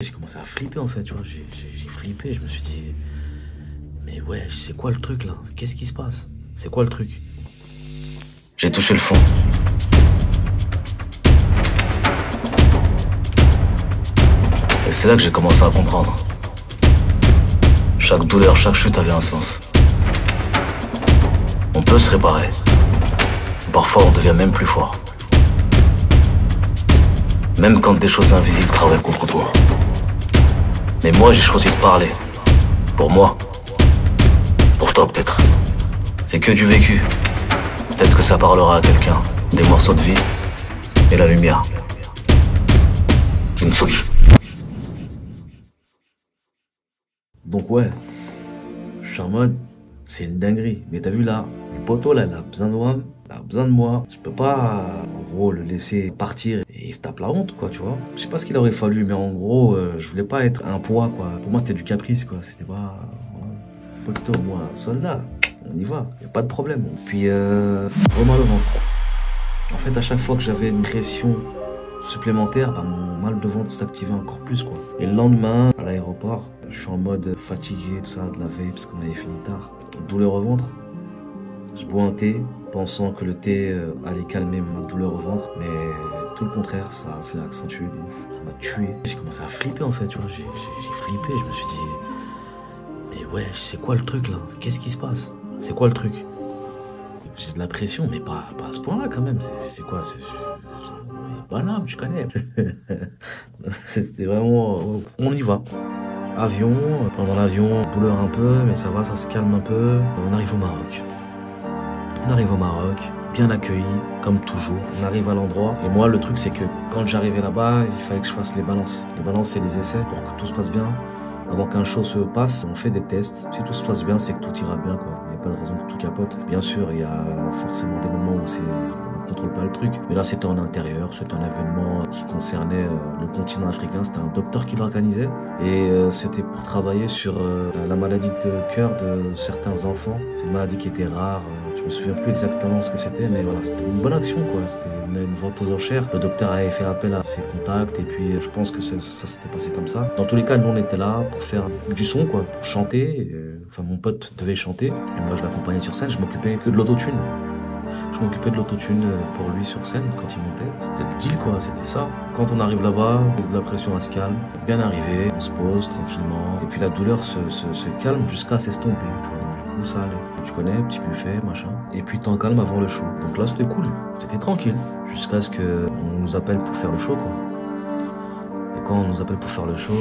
J'ai commencé à flipper en fait, tu vois, j'ai flippé, je me suis dit, mais ouais, c'est quoi le truc là? Qu'est-ce qui se passe? C'est quoi le truc? J'ai touché le fond. Et c'est là que j'ai commencé à comprendre. Chaque douleur, chaque chute avait un sens. On peut se réparer. Parfois, on devient même plus fort. Même quand des choses invisibles travaillent contre toi. Mais moi, j'ai choisi de parler. Pour moi. Pour toi, peut-être. C'est que du vécu. Peut-être que ça parlera à quelqu'un. Des morceaux de vie et la lumière. Kintsugi. Donc ouais, je suis en mode, c'est une dinguerie. Mais t'as vu là, le poteau là, il a besoin de moi, il a besoin de moi. Je peux pas, en gros, le laisser partir et il se tape la honte, quoi, tu vois. Je sais pas ce qu'il aurait fallu, mais en gros, je voulais pas être un poids, quoi. Pour moi, c'était du caprice, quoi. C'était pas... Poteau, moi, soldat, on y va, y a pas de problème. Puis, mal au ventre. En fait, à chaque fois que j'avais une pression supplémentaire, bah, mon mal de ventre s'activait encore plus, quoi. Et le lendemain, à l'aéroport, je suis en mode fatigué, tout ça, de la veille, parce qu'on avait fini tard. Douleur au ventre. Je bois un thé, pensant que le thé allait calmer ma douleur au ventre, mais tout le contraire, ça s'est accentué de ouf. Ça m'a tué. J'ai commencé à flipper, en fait, tu vois. J'ai flippé, je me suis dit, mais ouais, c'est quoi le truc, là? Qu'est-ce qui se passe? C'est quoi le truc? J'ai de la pression, mais pas à ce point-là, quand même. C'est quoi? Banane, tu connais. C'était vraiment... On y va. Avion, pendant l'avion, douleur un peu, mais ça va, ça se calme un peu. On arrive au Maroc. Bien accueilli, comme toujours. On arrive à l'endroit. Et moi, le truc, c'est que quand j'arrivais là-bas, il fallait que je fasse les balances. Les balances, c'est des essais pour que tout se passe bien. Avant qu'un show se passe, on fait des tests. Si tout se passe bien, c'est que tout ira bien, quoi. Il n'y a pas de raison que tout capote. Bien sûr, il y a forcément des moments où on ne contrôle pas le truc. Mais là, c'était en intérieur. C'était un événement qui concernait le continent africain. C'était un docteur qui l'organisait. Et c'était pour travailler sur la maladie de cœur de certains enfants. C'est une maladie qui était rare. Je me souviens plus exactement ce que c'était, mais voilà, c'était une bonne action, quoi. C'était une vente aux enchères. Le docteur avait fait appel à ses contacts et puis je pense que ça s'était passé comme ça. Dans tous les cas, nous, on était là pour faire du son, quoi, pour chanter. Enfin, mon pote devait chanter et moi, je l'accompagnais sur scène. Je m'occupais que de l'autotune. Je m'occupais de l'autotune pour lui sur scène quand il montait. C'était le deal, quoi, c'était ça. Quand on arrive là-bas, la pression elle se calme. Bien arrivé, on se pose tranquillement. Et puis la douleur se calme jusqu'à s'estomper, tu vois. Donc, du coup, ça allait. Tu connais, petit buffet, machin. Et puis temps calme avant le show. Donc là, c'était cool. C'était tranquille. Jusqu'à ce qu'on nous appelle pour faire le show, quoi. Et quand on nous appelle pour faire le show...